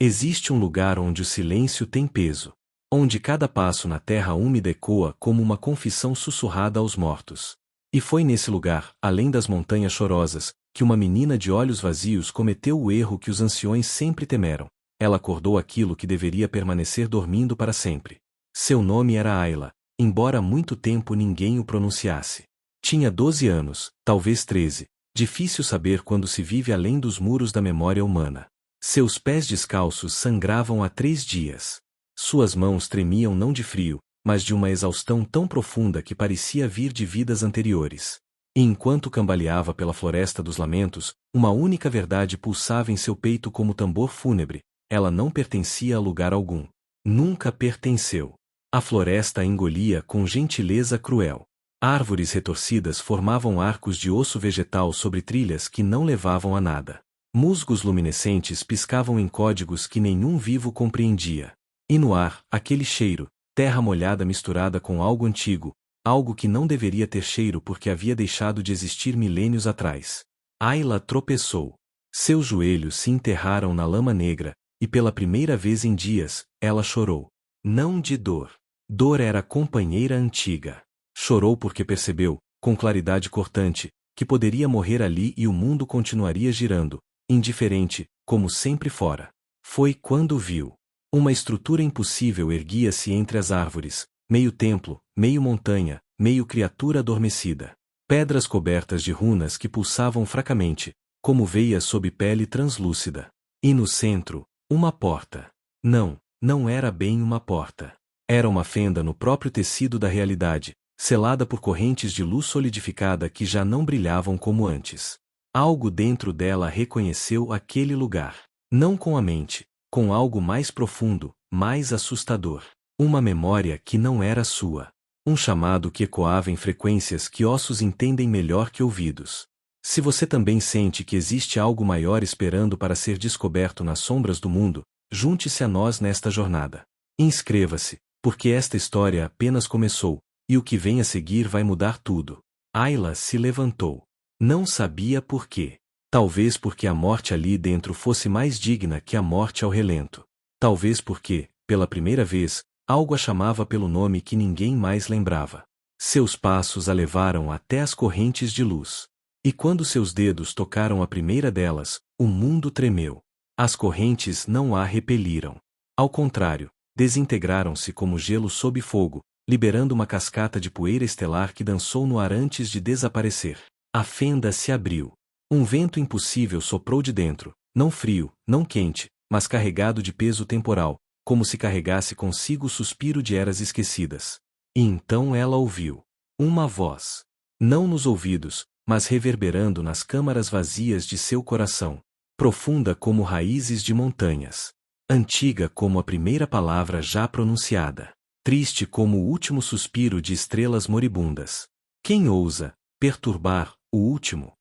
Existe um lugar onde o silêncio tem peso. Onde cada passo na terra úmida ecoa como uma confissão sussurrada aos mortos. E foi nesse lugar, além das montanhas chorosas, que uma menina de olhos vazios cometeu o erro que os anciões sempre temeram. Ela acordou aquilo que deveria permanecer dormindo para sempre. Seu nome era Ayla, embora há muito tempo ninguém o pronunciasse. Tinha 12 anos, talvez 13. Difícil saber quando se vive além dos muros da memória humana. Seus pés descalços sangravam há 3 dias. Suas mãos tremiam não de frio, mas de uma exaustão tão profunda que parecia vir de vidas anteriores. E enquanto cambaleava pela floresta dos lamentos, uma única verdade pulsava em seu peito como tambor fúnebre: ela não pertencia a lugar algum. Nunca pertenceu. A floresta a engolia com gentileza cruel. Árvores retorcidas formavam arcos de osso vegetal sobre trilhas que não levavam a nada. Musgos luminescentes piscavam em códigos que nenhum vivo compreendia. E no ar, aquele cheiro, terra molhada misturada com algo antigo, algo que não deveria ter cheiro porque havia deixado de existir milênios atrás. Ayla tropeçou. Seus joelhos se enterraram na lama negra, e pela primeira vez em dias, ela chorou. Não de dor. Dor era companheira antiga. Chorou porque percebeu, com claridade cortante, que poderia morrer ali e o mundo continuaria girando, indiferente, como sempre fora. Foi quando viu. Uma estrutura impossível erguia-se entre as árvores, meio templo, meio montanha, meio criatura adormecida. Pedras cobertas de runas que pulsavam fracamente, como veias sob pele translúcida. E no centro, uma porta. Não, não era bem uma porta. Era uma fenda no próprio tecido da realidade, selada por correntes de luz solidificada que já não brilhavam como antes. Algo dentro dela reconheceu aquele lugar. Não com a mente, com algo mais profundo, mais assustador. Uma memória que não era sua. Um chamado que ecoava em frequências que ossos entendem melhor que ouvidos. Se você também sente que existe algo maior esperando para ser descoberto nas sombras do mundo, junte-se a nós nesta jornada. Inscreva-se, porque esta história apenas começou, e o que vem a seguir vai mudar tudo. Ayla se levantou. Não sabia por quê. Talvez porque a morte ali dentro fosse mais digna que a morte ao relento. Talvez porque, pela primeira vez, algo a chamava pelo nome que ninguém mais lembrava. Seus passos a levaram até as correntes de luz. E quando seus dedos tocaram a primeira delas, o mundo tremeu. As correntes não a repeliram. Ao contrário, desintegraram-se como gelo sob fogo, liberando uma cascata de poeira estelar que dançou no ar antes de desaparecer. A fenda se abriu. Um vento impossível soprou de dentro, não frio, não quente, mas carregado de peso temporal, como se carregasse consigo o suspiro de eras esquecidas. E então ela ouviu. Uma voz. Não nos ouvidos, mas reverberando nas câmaras vazias de seu coração. Profunda como raízes de montanhas. Antiga como a primeira palavra já pronunciada. Triste como o último suspiro de estrelas moribundas. Quem ousa perturbar o último?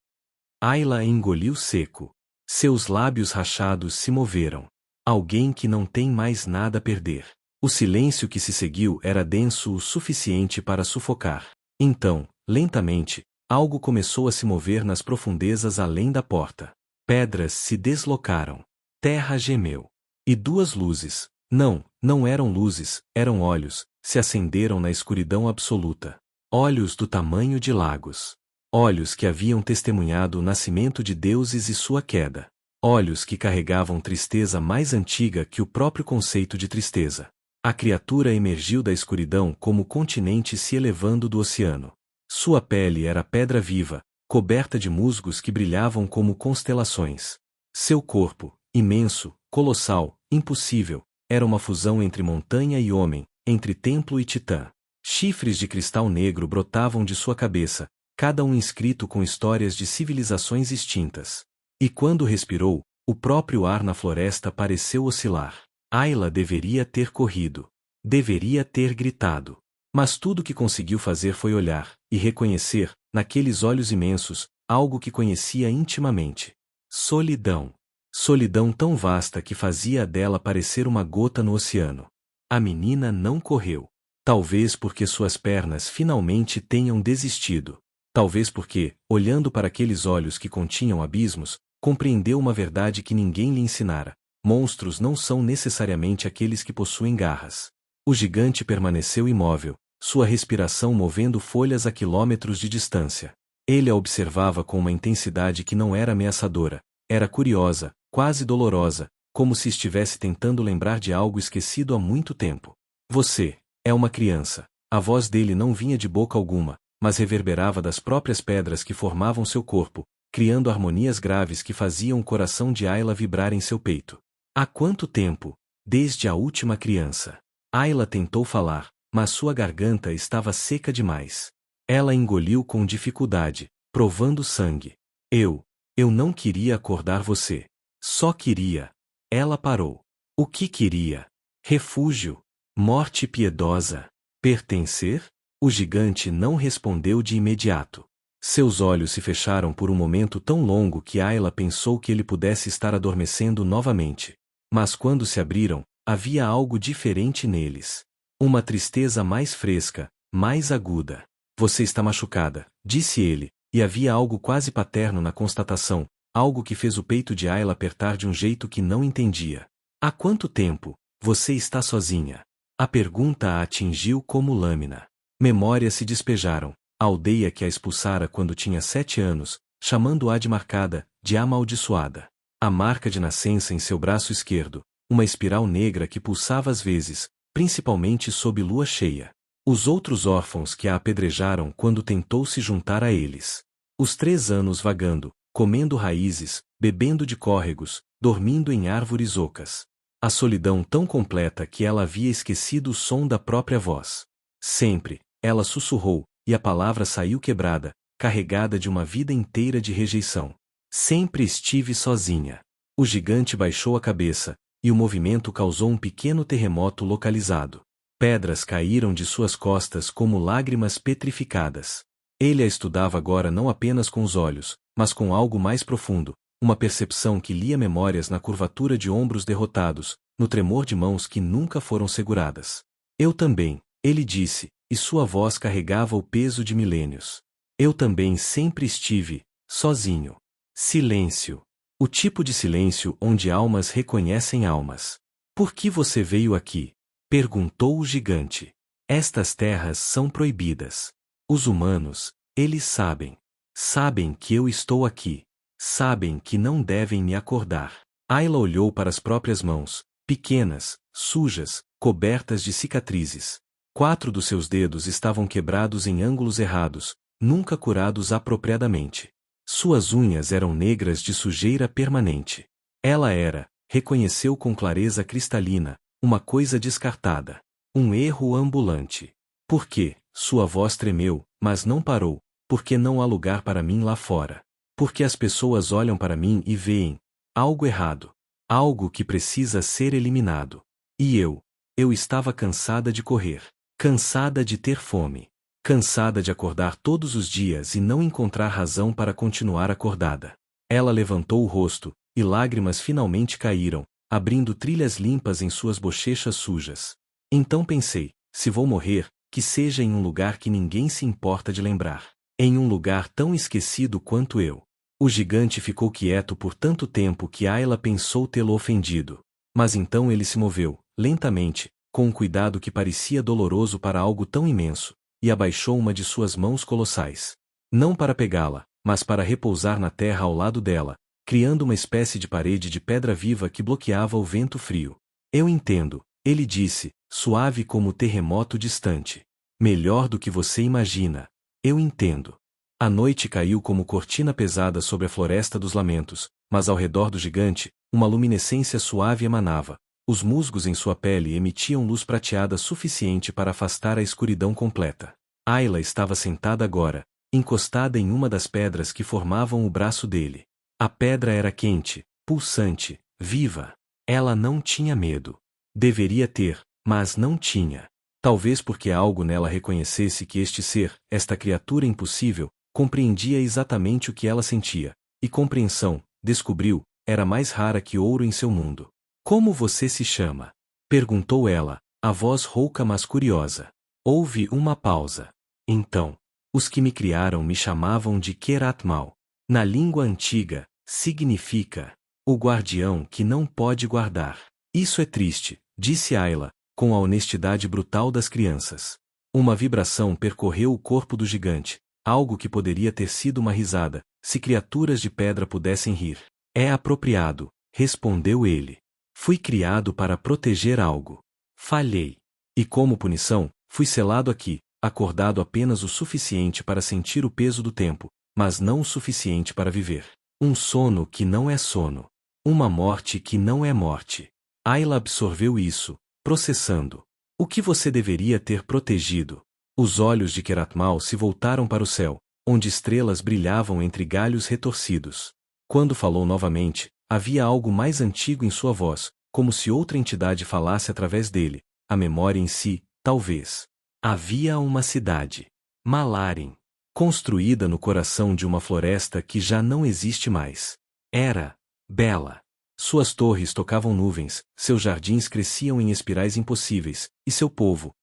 Ayla engoliu seco. Seus lábios rachados se moveram. Alguém que não tem mais nada a perder. O silêncio que se seguiu era denso o suficiente para sufocar. Então, lentamente, algo começou a se mover nas profundezas além da porta. Pedras se deslocaram. Terra gemeu. E 2 luzes, não eram luzes, eram olhos, se acenderam na escuridão absoluta. Olhos do tamanho de lagos. Olhos que haviam testemunhado o nascimento de deuses e sua queda. Olhos que carregavam tristeza mais antiga que o próprio conceito de tristeza. A criatura emergiu da escuridão como o continente se elevando do oceano. Sua pele era pedra viva, coberta de musgos que brilhavam como constelações. Seu corpo, imenso, colossal, impossível, era uma fusão entre montanha e homem, entre templo e titã. Chifres de cristal negro brotavam de sua cabeça, cada um inscrito com histórias de civilizações extintas. E quando respirou, o próprio ar na floresta pareceu oscilar. Ayla deveria ter corrido. Deveria ter gritado. Mas tudo que conseguiu fazer foi olhar, e reconhecer, naqueles olhos imensos, algo que conhecia intimamente. Solidão. Solidão tão vasta que fazia dela parecer uma gota no oceano. A menina não correu. Talvez porque suas pernas finalmente tenham desistido. Talvez porque, olhando para aqueles olhos que continham abismos, compreendeu uma verdade que ninguém lhe ensinara. monstros não são necessariamente aqueles que possuem garras. O gigante permaneceu imóvel, sua respiração movendo folhas a quilômetros de distância. Ele a observava com uma intensidade que não era ameaçadora, era curiosa, quase dolorosa, como se estivesse tentando lembrar de algo esquecido há muito tempo. Você é uma criança. A voz dele não vinha de boca alguma, mas reverberava das próprias pedras que formavam seu corpo, criando harmonias graves que faziam o coração de Ayla vibrar em seu peito. Há quanto tempo? Desde a última criança. Ayla tentou falar, mas sua garganta estava seca demais. Ela engoliu com dificuldade, provando sangue. Eu não queria acordar você. Só queria. Ela parou. O que queria? Refúgio. Morte piedosa. Pertencer? O gigante não respondeu de imediato. Seus olhos se fecharam por um momento tão longo que Ayla pensou que ele pudesse estar adormecendo novamente. Mas quando se abriram, havia algo diferente neles. Uma tristeza mais fresca, mais aguda. Você está machucada, disse ele, e havia algo quase paterno na constatação, algo que fez o peito de Ayla apertar de um jeito que não entendia. Há quanto tempo? Você está sozinha? A pergunta a atingiu como lâmina. Memórias se despejaram. A aldeia que a expulsara quando tinha 7 anos, chamando-a de marcada, de amaldiçoada. A marca de nascença em seu braço esquerdo, uma espiral negra que pulsava às vezes, principalmente sob lua cheia. Os outros órfãos que a apedrejaram quando tentou se juntar a eles. Os 3 anos vagando, comendo raízes, bebendo de córregos, dormindo em árvores ocas. A solidão tão completa que ela havia esquecido o som da própria voz. Sempre, ela sussurrou, e a palavra saiu quebrada, carregada de uma vida inteira de rejeição. Sempre estive sozinha. O gigante baixou a cabeça, e o movimento causou um pequeno terremoto localizado. Pedras caíram de suas costas como lágrimas petrificadas. Ele a estudava agora não apenas com os olhos, mas com algo mais profundo, uma percepção que lia memórias na curvatura de ombros derrotados, no tremor de mãos que nunca foram seguradas. Eu também, ele disse, e sua voz carregava o peso de milênios. Eu também sempre estive, sozinho. Silêncio. O tipo de silêncio onde almas reconhecem almas. Por que você veio aqui? Perguntou o gigante. Estas terras são proibidas. Os humanos, eles sabem. Sabem que eu estou aqui. Sabem que não devem me acordar. Ayla olhou para as próprias mãos, pequenas, sujas, cobertas de cicatrizes. 4 dos seus dedos estavam quebrados em ângulos errados, nunca curados apropriadamente. Suas unhas eram negras de sujeira permanente. Ela era, reconheceu com clareza cristalina, uma coisa descartada. Um erro ambulante. Por quê? Sua voz tremeu, mas não parou. Porque não há lugar para mim lá fora. Porque as pessoas olham para mim e veem algo errado. Algo que precisa ser eliminado. E eu estava cansada de correr. Cansada de ter fome. Cansada de acordar todos os dias e não encontrar razão para continuar acordada. Ela levantou o rosto, e lágrimas finalmente caíram, abrindo trilhas limpas em suas bochechas sujas. Então pensei, se vou morrer, que seja em um lugar que ninguém se importa de lembrar. Em um lugar tão esquecido quanto eu. O gigante ficou quieto por tanto tempo que Ayla pensou tê-lo ofendido. Mas então ele se moveu, lentamente, com um cuidado que parecia doloroso para algo tão imenso, e abaixou uma de suas mãos colossais. Não para pegá-la, mas para repousar na terra ao lado dela, criando uma espécie de parede de pedra viva que bloqueava o vento frio. Eu entendo, ele disse, suave como o terremoto distante. Melhor do que você imagina. Eu entendo. A noite caiu como cortina pesada sobre a floresta dos lamentos, mas ao redor do gigante, uma luminescência suave emanava. Os musgos em sua pele emitiam luz prateada suficiente para afastar a escuridão completa. Ayla estava sentada agora, encostada em uma das pedras que formavam o braço dele. A pedra era quente, pulsante, viva. Ela não tinha medo. Deveria ter, mas não tinha. Talvez porque algo nela reconhecesse que este ser, esta criatura impossível, compreendia exatamente o que ela sentia, e compreensão, descobriu, era mais rara que ouro em seu mundo. Como você se chama? Perguntou ela, a voz rouca mas curiosa. Houve uma pausa. Então, os que me criaram me chamavam de Keratmal. Na língua antiga, significa O guardião que não pode guardar. Isso é triste, disse Ayla, com a honestidade brutal das crianças. Uma vibração percorreu o corpo do gigante, algo que poderia ter sido uma risada, se criaturas de pedra pudessem rir. É apropriado, respondeu ele. Fui criado para proteger algo. Falhei. E como punição, fui selado aqui, acordado apenas o suficiente para sentir o peso do tempo, mas não o suficiente para viver. Um sono que não é sono. Uma morte que não é morte. Ayla absorveu isso, processando. O que você deveria ter protegido? Os olhos de Keratmal se voltaram para o céu, onde estrelas brilhavam entre galhos retorcidos. Quando falou novamente, havia algo mais antigo em sua voz, como se outra entidade falasse através dele, a memória em si, talvez. Havia uma cidade. Malarin. Construída no coração de uma floresta que já não existe mais. Era bela. Suas torres tocavam nuvens, seus jardins cresciam em espirais impossíveis, e seu povo.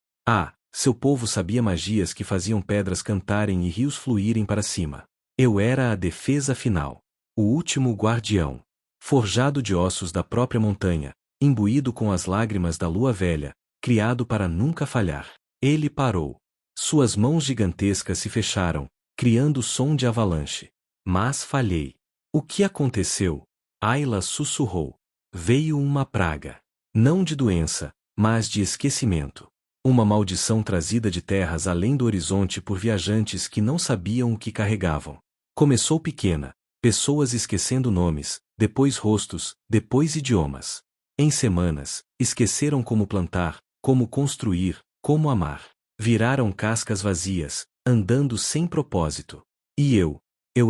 Seu povo sabia magias que faziam pedras cantarem e rios fluírem para cima. Eu era a defesa final. O último guardião. Forjado de ossos da própria montanha, imbuído com as lágrimas da lua velha, criado para nunca falhar. Ele parou. Suas mãos gigantescas se fecharam, criando som de avalanche. Mas falhei. O que aconteceu? Ayla sussurrou. Veio uma praga. Não de doença, mas de esquecimento. Uma maldição trazida de terras além do horizonte por viajantes que não sabiam o que carregavam. Começou pequena, pessoas esquecendo nomes, depois rostos, depois idiomas. Em semanas, esqueceram como plantar, como construir, como amar. Viraram cascas vazias, andando sem propósito. E eu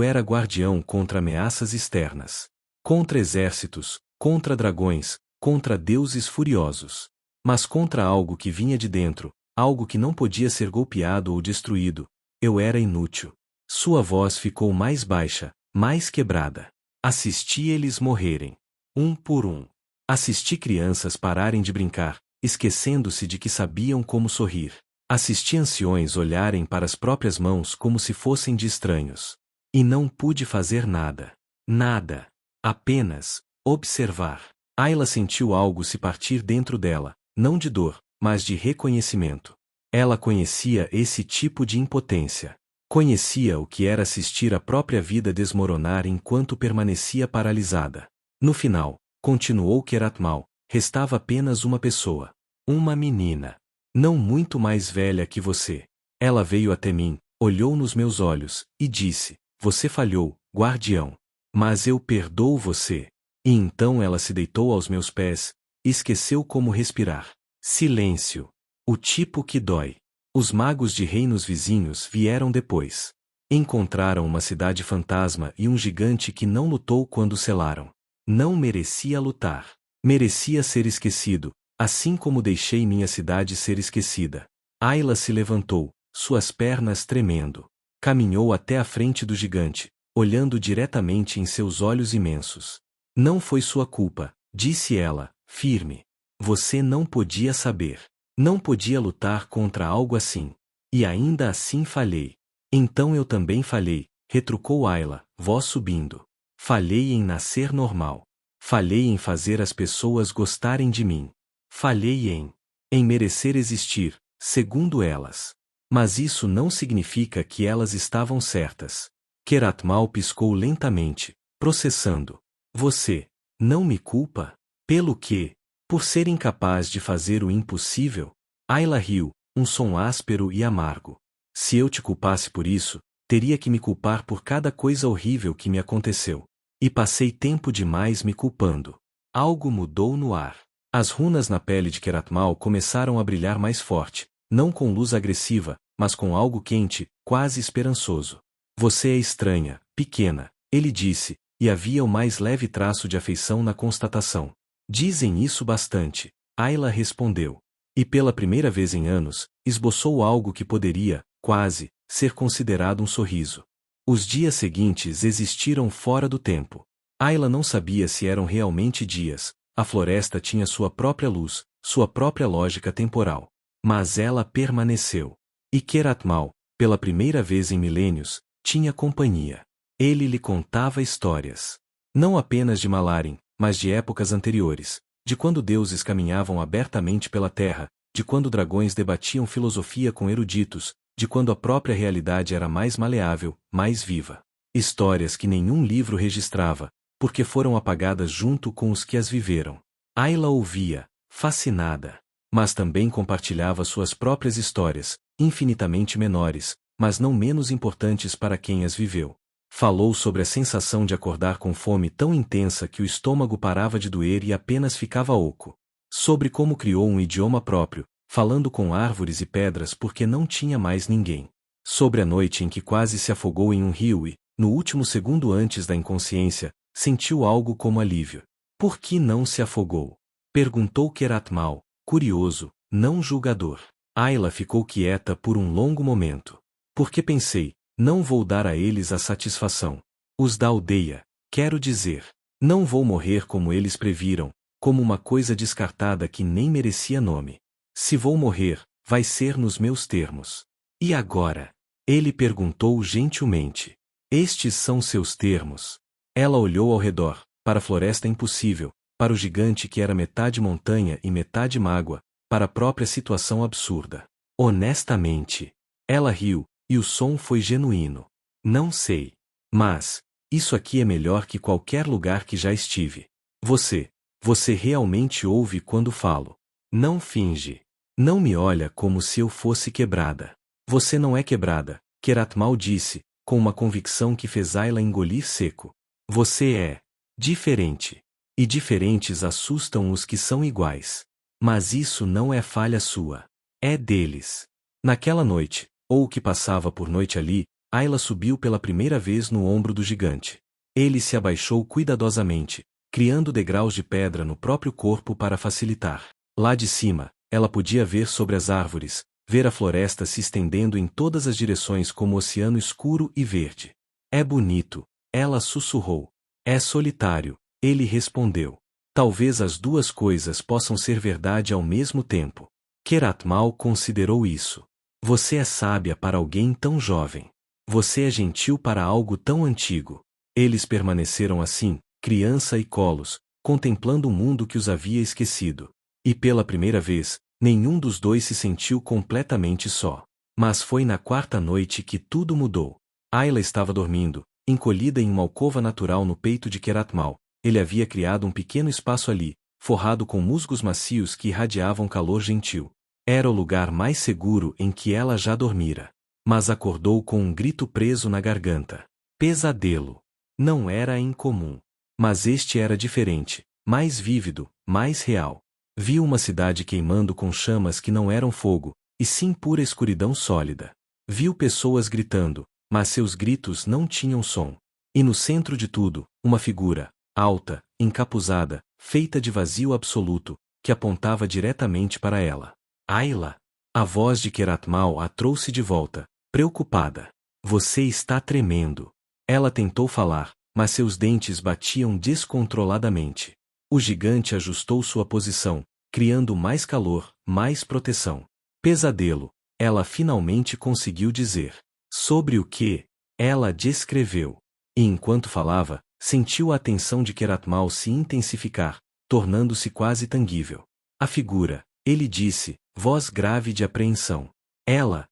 era guardião contra ameaças externas. Contra exércitos, contra dragões, contra deuses furiosos. Mas contra algo que vinha de dentro, algo que não podia ser golpeado ou destruído, eu era inútil. Sua voz ficou mais baixa, mais quebrada. Assisti eles morrerem. Um por um. Assisti crianças pararem de brincar, esquecendo-se de que sabiam como sorrir. Assisti anciões olharem para as próprias mãos como se fossem de estranhos. E não pude fazer nada. Nada. Apenas observar. Ayla sentiu algo se partir dentro dela, não de dor, mas de reconhecimento. Ela conhecia esse tipo de impotência. Conhecia o que era assistir a própria vida desmoronar enquanto permanecia paralisada. No final, continuou Keratmal, restava apenas uma pessoa. Uma menina. Não muito mais velha que você. Ela veio até mim, olhou nos meus olhos, e disse, você falhou, guardião. Mas eu perdoo você. E então ela se deitou aos meus pés, e esqueceu como respirar. Silêncio. O tipo que dói. Os magos de reinos vizinhos vieram depois. Encontraram uma cidade fantasma e um gigante que não lutou quando selaram. Não merecia lutar. Merecia ser esquecido, assim como deixei minha cidade ser esquecida. Ayla se levantou, suas pernas tremendo. Caminhou até a frente do gigante, olhando diretamente em seus olhos imensos. Não foi sua culpa, disse ela, firme. Você não podia saber. Não podia lutar contra algo assim. E ainda assim falhei. Então eu também falhei, retrucou Ayla, voz subindo. Falhei em nascer normal. Falhei em fazer as pessoas gostarem de mim. Falhei em merecer existir, segundo elas. Mas isso não significa que elas estavam certas. Keratmal piscou lentamente, processando. Você não me culpa? Pelo quê? Por ser incapaz de fazer o impossível? Ayla riu, um som áspero e amargo. Se eu te culpasse por isso, teria que me culpar por cada coisa horrível que me aconteceu. E passei tempo demais me culpando. Algo mudou no ar. As runas na pele de Keratmal começaram a brilhar mais forte, não com luz agressiva, mas com algo quente, quase esperançoso. Você é estranha, pequena, ele disse, e havia o mais leve traço de afeição na constatação. Dizem isso bastante, Ayla respondeu. E pela primeira vez em anos, esboçou algo que poderia, quase, ser considerado um sorriso. Os dias seguintes existiram fora do tempo. Ayla não sabia se eram realmente dias, a floresta tinha sua própria luz, sua própria lógica temporal. Mas ela permaneceu. E Keratmal, pela primeira vez em milênios, tinha companhia. Ele lhe contava histórias. Não apenas de Malarin, mas de épocas anteriores, de quando deuses caminhavam abertamente pela terra, de quando dragões debatiam filosofia com eruditos, de quando a própria realidade era mais maleável, mais viva. Histórias que nenhum livro registrava, porque foram apagadas junto com os que as viveram. Ayla ouvia, fascinada, mas também compartilhava suas próprias histórias, infinitamente menores, mas não menos importantes para quem as viveu. Falou sobre a sensação de acordar com fome tão intensa que o estômago parava de doer e apenas ficava oco. Sobre como criou um idioma próprio, falando com árvores e pedras porque não tinha mais ninguém. Sobre a noite em que quase se afogou em um rio e, no último segundo antes da inconsciência, sentiu algo como alívio. Por que não se afogou? Perguntou Keratmal, curioso, não julgador. Ayla ficou quieta por um longo momento. Porque pensei, não vou dar a eles a satisfação. Os da aldeia, quero dizer. Não vou morrer como eles previram, como uma coisa descartada que nem merecia nome. Se vou morrer, vai ser nos meus termos. E agora? Ele perguntou gentilmente. Estes são seus termos. Ela olhou ao redor, para a floresta impossível, para o gigante que era metade montanha e metade mágoa, para a própria situação absurda. Honestamente. Ela riu, e o som foi genuíno. Não sei. Mas, isso aqui é melhor que qualquer lugar que já estive. Você realmente ouve quando falo. Não finge. Não me olha como se eu fosse quebrada. Você não é quebrada, Keratmal disse, com uma convicção que fez Ayla engolir seco. Você é diferente. E diferentes assustam os que são iguais. Mas isso não é falha sua. É deles. Naquela noite, ou o que passava por noite ali, Ayla subiu pela primeira vez no ombro do gigante. Ele se abaixou cuidadosamente, criando degraus de pedra no próprio corpo para facilitar. Lá de cima, ela podia ver sobre as árvores, ver a floresta se estendendo em todas as direções como oceano escuro e verde. É bonito, ela sussurrou. É solitário, ele respondeu. Talvez as duas coisas possam ser verdade ao mesmo tempo. Keratmal considerou isso. Você é sábia para alguém tão jovem. Você é gentil para algo tão antigo. Eles permaneceram assim, criança e colos, contemplando o mundo que os havia esquecido. E pela primeira vez, nenhum dos dois se sentiu completamente só. Mas foi na quarta noite que tudo mudou. Ayla estava dormindo, encolhida em uma alcova natural no peito de Keratmal. Ele havia criado um pequeno espaço ali, forrado com musgos macios que irradiavam calor gentil. Era o lugar mais seguro em que ela já dormira. Mas acordou com um grito preso na garganta. Pesadelo. Não era incomum. Mas este era diferente, mais vívido, mais real. Viu uma cidade queimando com chamas que não eram fogo, e sim pura escuridão sólida. Viu pessoas gritando, mas seus gritos não tinham som. E no centro de tudo, uma figura, alta, encapuzada, feita de vazio absoluto, que apontava diretamente para ela. Ayla! A voz de Keratmal a trouxe de volta, preocupada. Você está tremendo. Ela tentou falar, mas seus dentes batiam descontroladamente. O gigante ajustou sua posição, criando mais calor, mais proteção. Pesadelo, ela finalmente conseguiu dizer. Sobre o que? Ela descreveu. E enquanto falava, sentiu a tensão de Keratmal se intensificar, tornando-se quase tangível. A figura, ele disse, voz grave de apreensão. Ela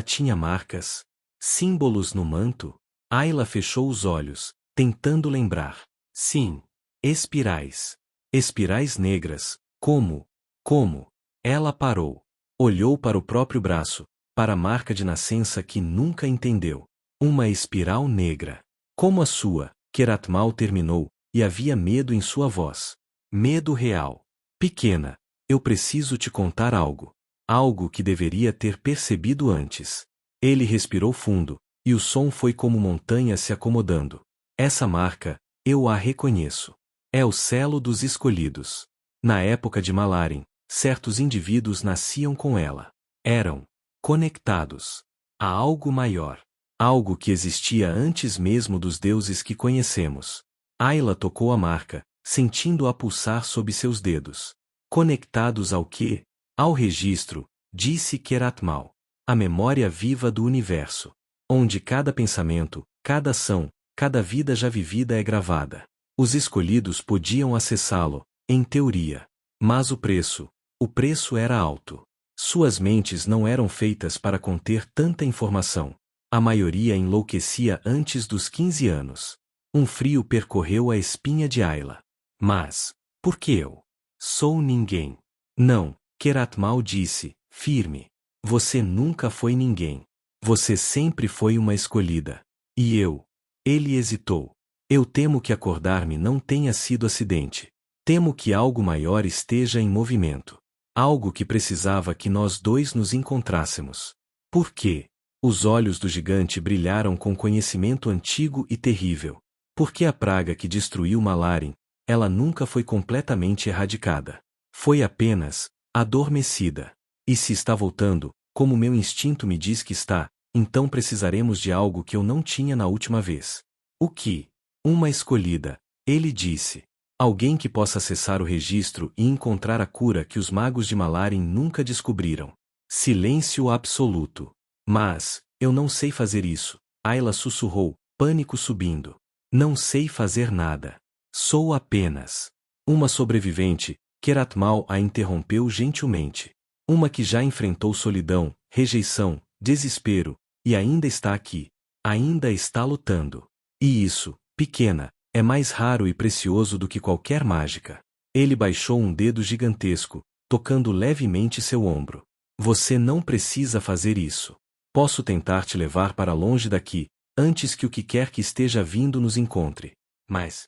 tinha marcas. Símbolos no manto? Ayla fechou os olhos, tentando lembrar. Sim. Espirais. Espirais negras. Como? Ela parou. Olhou para o próprio braço, para a marca de nascença que nunca entendeu. Uma espiral negra. Como a sua, Keratmal terminou, e havia medo em sua voz. Medo real. Pequena, eu preciso te contar algo. Algo que deveria ter percebido antes. Ele respirou fundo, e o som foi como montanhas se acomodando. Essa marca, eu a reconheço. É o selo dos escolhidos. Na época de Malarim, certos indivíduos nasciam com ela. Eram conectados a algo maior. Algo que existia antes mesmo dos deuses que conhecemos. Ayla tocou a marca, sentindo-a pulsar sob seus dedos. Conectados ao quê? Ao registro, disse Keratmal. A memória viva do universo. Onde cada pensamento, cada ação, cada vida já vivida é gravada. Os escolhidos podiam acessá-lo, em teoria. Mas o preço era alto. Suas mentes não eram feitas para conter tanta informação. A maioria enlouquecia antes dos 15 anos. Um frio percorreu a espinha de Ayla. Mas, por que eu? Sou ninguém. Não, Keratmal disse, firme. Você nunca foi ninguém. Você sempre foi uma escolhida. E eu? Ele hesitou. Eu temo que acordar-me não tenha sido acidente. Temo que algo maior esteja em movimento. Algo que precisava que nós dois nos encontrássemos. Por quê? Os olhos do gigante brilharam com conhecimento antigo e terrível. Porque a praga que destruiu Malarim, ela nunca foi completamente erradicada. Foi apenas adormecida. E se está voltando, como meu instinto me diz que está, então precisaremos de algo que eu não tinha na última vez. O que? Uma escolhida, ele disse. Alguém que possa acessar o registro e encontrar a cura que os magos de Malarim nunca descobriram. Silêncio absoluto. Mas, eu não sei fazer isso, Ayla sussurrou, pânico subindo. Não sei fazer nada. Sou apenas uma sobrevivente, Keratmal a interrompeu gentilmente. Uma que já enfrentou solidão, rejeição, desespero, e ainda está aqui. Ainda está lutando. E isso, pequena, é mais raro e precioso do que qualquer mágica. Ele baixou um dedo gigantesco, tocando levemente seu ombro. Você não precisa fazer isso. Posso tentar te levar para longe daqui, antes que o que quer que esteja vindo nos encontre. Mas?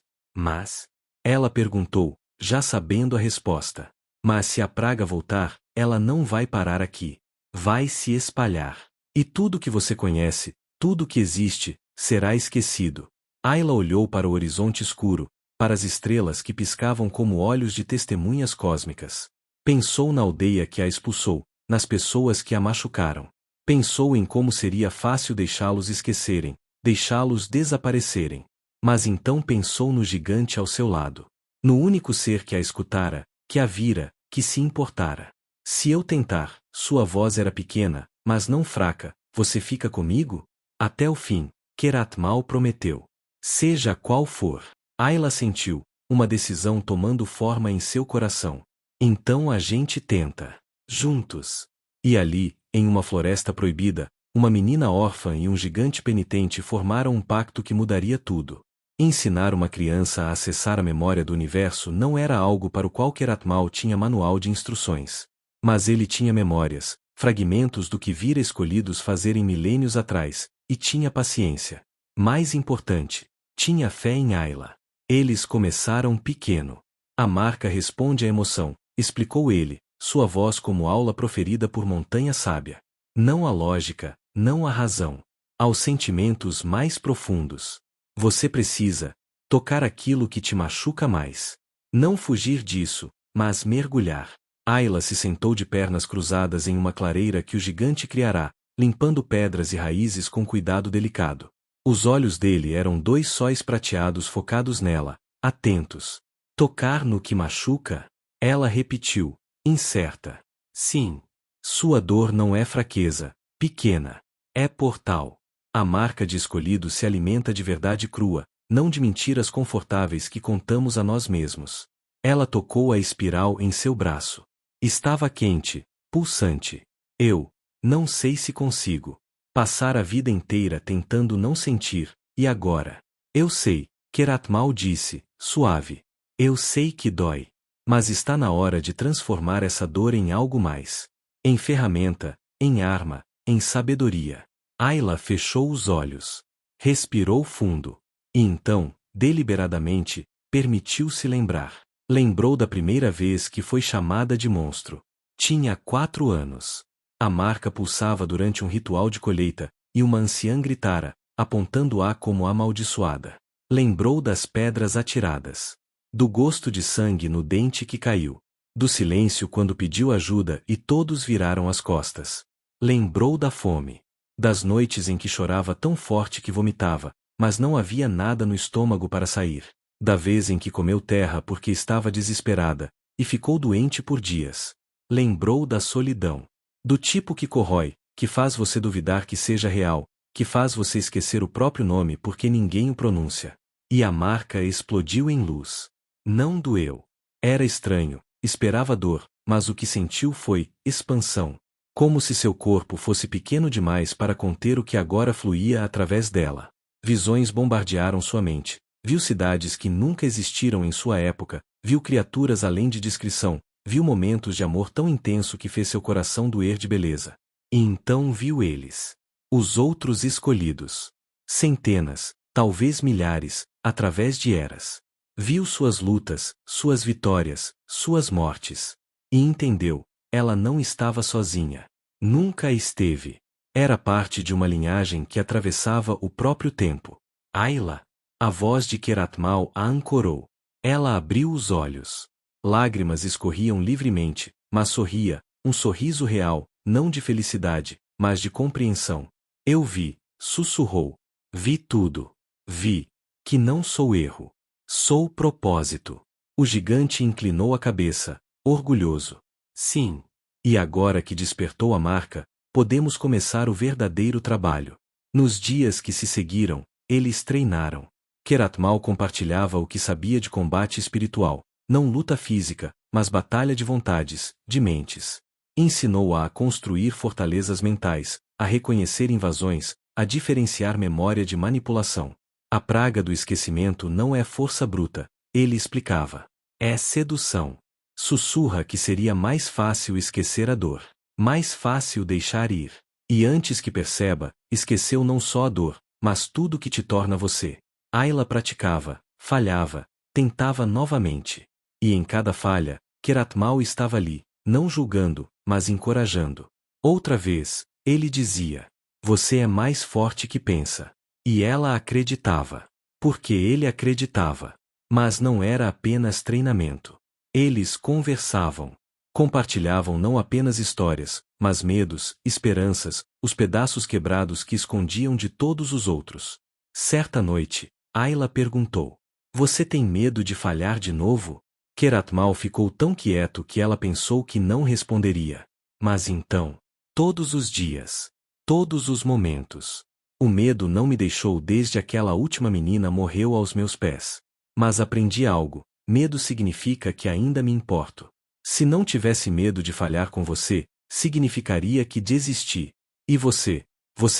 Ela perguntou, já sabendo a resposta. Mas se a praga voltar, ela não vai parar aqui. Vai se espalhar. E tudo que você conhece, tudo que existe, será esquecido. Ayla olhou para o horizonte escuro, para as estrelas que piscavam como olhos de testemunhas cósmicas. Pensou na aldeia que a expulsou, nas pessoas que a machucaram. Pensou em como seria fácil deixá-los esquecerem, deixá-los desaparecerem. Mas então pensou no gigante ao seu lado. No único ser que a escutara, que a vira, que se importara. Se eu tentar, sua voz era pequena, mas não fraca, você fica comigo? Até o fim, Keratmal prometeu. Seja qual for. Ayla sentiu, uma decisão tomando forma em seu coração. Então a gente tenta. Juntos. E ali, em uma floresta proibida, uma menina órfã e um gigante penitente formaram um pacto que mudaria tudo. Ensinar uma criança a acessar a memória do universo não era algo para o qual Keratmal tinha manual de instruções. Mas ele tinha memórias, fragmentos do que vira escolhidos fazerem milênios atrás, e tinha paciência. Mais importante, tinha fé em Ayla. Eles começaram pequeno. A marca responde à emoção, explicou ele, sua voz como aula proferida por montanha sábia. Não à lógica, não à razão. Aos sentimentos mais profundos. Você precisa tocar aquilo que te machuca mais. Não fugir disso, mas mergulhar. Ayla se sentou de pernas cruzadas em uma clareira que o gigante criará, limpando pedras e raízes com cuidado delicado. Os olhos dele eram dois sóis prateados focados nela, atentos. Tocar no que machuca? Ela repetiu, incerta. Sim. Sua dor não é fraqueza, pequena. É portal. A marca de escolhido se alimenta de verdade crua, não de mentiras confortáveis que contamos a nós mesmos. Ela tocou a espiral em seu braço. Estava quente, pulsante. Eu não sei se consigo. Passar a vida inteira tentando não sentir, e agora? Eu sei, Keratmal disse, suave. Eu sei que dói. Mas está na hora de transformar essa dor em algo mais. Em ferramenta, em arma, em sabedoria. Ayla fechou os olhos. Respirou fundo. E então, deliberadamente, permitiu-se lembrar. Lembrou da primeira vez que foi chamada de monstro. Tinha 4 anos. A marca pulsava durante um ritual de colheita, e uma anciã gritara, apontando-a como amaldiçoada. Lembrou das pedras atiradas. Do gosto de sangue no dente que caiu. Do silêncio quando pediu ajuda e todos viraram as costas. Lembrou da fome. Das noites em que chorava tão forte que vomitava, mas não havia nada no estômago para sair. Da vez em que comeu terra porque estava desesperada, e ficou doente por dias. Lembrou da solidão. Do tipo que corrói, que faz você duvidar que seja real, que faz você esquecer o próprio nome porque ninguém o pronuncia. E a marca explodiu em luz. Não doeu. Era estranho, esperava dor, mas o que sentiu foi expansão. Como se seu corpo fosse pequeno demais para conter o que agora fluía através dela. Visões bombardearam sua mente. Viu cidades que nunca existiram em sua época, viu criaturas além de descrição, viu momentos de amor tão intenso que fez seu coração doer de beleza. E então viu eles. Os outros escolhidos. Centenas, talvez milhares, através de eras. Viu suas lutas, suas vitórias, suas mortes. E entendeu, ela não estava sozinha. Nunca esteve. Era parte de uma linhagem que atravessava o próprio tempo. Ayla. A voz de Keratmal a ancorou. Ela abriu os olhos. Lágrimas escorriam livremente, mas sorria, um sorriso real, não de felicidade, mas de compreensão. Eu vi, sussurrou. Vi tudo. Vi. Que não sou erro. Sou propósito. O gigante inclinou a cabeça, orgulhoso. Sim. E agora que despertou a marca, podemos começar o verdadeiro trabalho. Nos dias que se seguiram, eles treinaram. Keratmal compartilhava o que sabia de combate espiritual, não luta física, mas batalha de vontades, de mentes. Ensinou-a a construir fortalezas mentais, a reconhecer invasões, a diferenciar memória de manipulação. A praga do esquecimento não é força bruta, ele explicava. É sedução. Sussurra que seria mais fácil esquecer a dor. Mais fácil deixar ir. E antes que perceba, esqueceu não só a dor, mas tudo que te torna você. Ayla praticava, falhava, tentava novamente. E em cada falha, Keratmal estava ali, não julgando, mas encorajando. Outra vez, ele dizia: você é mais forte que pensa. E ela acreditava. Porque ele acreditava. Mas não era apenas treinamento. Eles conversavam. Compartilhavam não apenas histórias, mas medos, esperanças, os pedaços quebrados que escondiam de todos os outros. Certa noite, Ayla perguntou: você tem medo de falhar de novo? Keratmal ficou tão quieto que ela pensou que não responderia. Mas então, todos os dias, todos os momentos, o medo não me deixou desde aquela última menina morreu aos meus pés. Mas aprendi algo, medo significa que ainda me importo. Se não tivesse medo de falhar com você, significaria que desisti. E você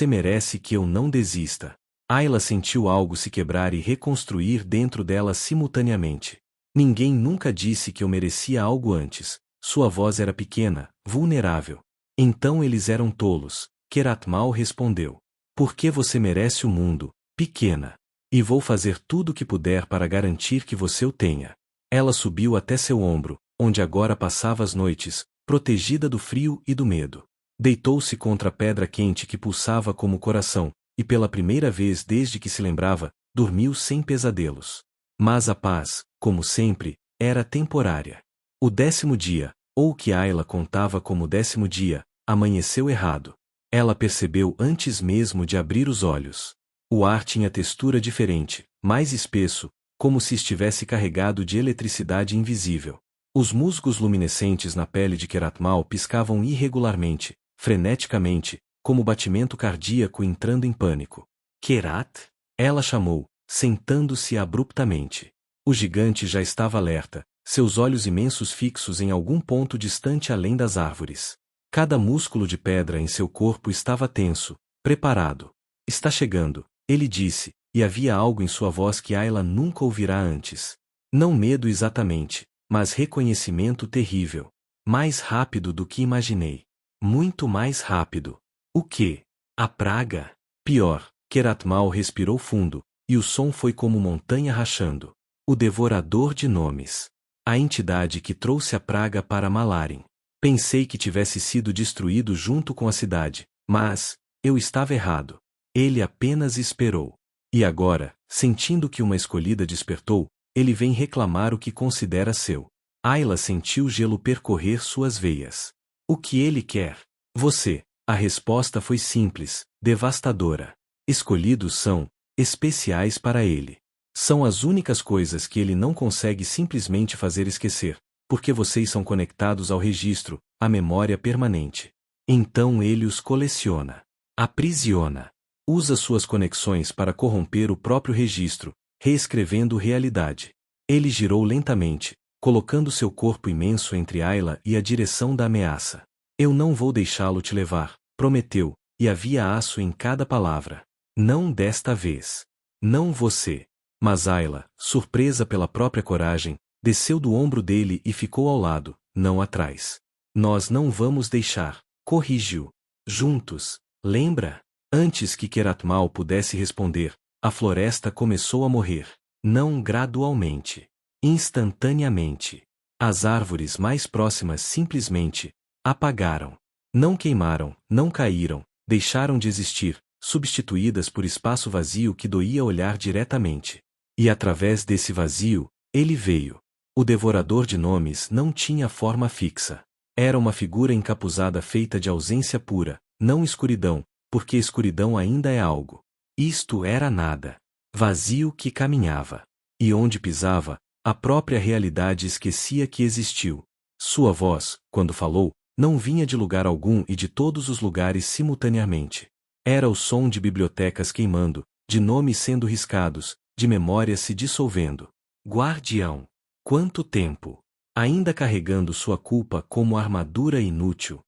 merece que eu não desista. Ayla sentiu algo se quebrar e reconstruir dentro dela simultaneamente. Ninguém nunca disse que eu merecia algo antes. Sua voz era pequena, vulnerável. Então eles eram tolos. Keratmal respondeu. Porque você merece o mundo, pequena. E vou fazer tudo o que puder para garantir que você o tenha. Ela subiu até seu ombro, onde agora passava as noites, protegida do frio e do medo. Deitou-se contra a pedra quente que pulsava como o coração, e pela primeira vez desde que se lembrava, dormiu sem pesadelos. Mas a paz, como sempre, era temporária. O 10º dia, ou o que Ayla contava como o 10º dia, amanheceu errado. Ela percebeu antes mesmo de abrir os olhos. O ar tinha textura diferente, mais espesso, como se estivesse carregado de eletricidade invisível. Os musgos luminescentes na pele de Keratmal piscavam irregularmente, freneticamente, como batimento cardíaco entrando em pânico. Kerat? Ela chamou, sentando-se abruptamente. O gigante já estava alerta, seus olhos imensos fixos em algum ponto distante além das árvores. Cada músculo de pedra em seu corpo estava tenso, preparado. Está chegando, ele disse, e havia algo em sua voz que Ayla nunca ouvirá antes. Não medo exatamente, mas reconhecimento terrível. Mais rápido do que imaginei. Muito mais rápido. O quê? A praga? Pior, Keratmal respirou fundo, e o som foi como montanha rachando. O devorador de nomes. A entidade que trouxe a praga para Malarim. Pensei que tivesse sido destruído junto com a cidade, mas eu estava errado. Ele apenas esperou. E agora, sentindo que uma escolhida despertou, ele vem reclamar o que considera seu. Ayla sentiu gelo percorrer suas veias. O que ele quer? Você. A resposta foi simples, devastadora. Escolhidos são especiais para ele. São as únicas coisas que ele não consegue simplesmente fazer esquecer, porque vocês são conectados ao registro, à memória permanente. Então ele os coleciona. Aprisiona. Usa suas conexões para corromper o próprio registro, reescrevendo realidade. Ele girou lentamente, colocando seu corpo imenso entre Ayla e a direção da ameaça. Eu não vou deixá-lo te levar, prometeu, e havia aço em cada palavra. Não desta vez. Não você. Mas Ayla, surpresa pela própria coragem, desceu do ombro dele e ficou ao lado, não atrás. Nós não vamos deixar, corrigiu. Juntos, lembra? Antes que Keratmal pudesse responder, a floresta começou a morrer. Não gradualmente. Instantaneamente. As árvores mais próximas simplesmente apagaram. Não queimaram, não caíram, deixaram de existir, substituídas por espaço vazio que doía olhar diretamente. E através desse vazio, ele veio. O devorador de nomes não tinha forma fixa. Era uma figura encapuzada feita de ausência pura, não escuridão, porque escuridão ainda é algo. Isto era nada. Vazio que caminhava. E onde pisava, a própria realidade esquecia que existiu. Sua voz, quando falou, não vinha de lugar algum e de todos os lugares simultaneamente. Era o som de bibliotecas queimando, de nomes sendo riscados, de memórias se dissolvendo. Guardião. Quanto tempo! Ainda carregando sua culpa como armadura inútil.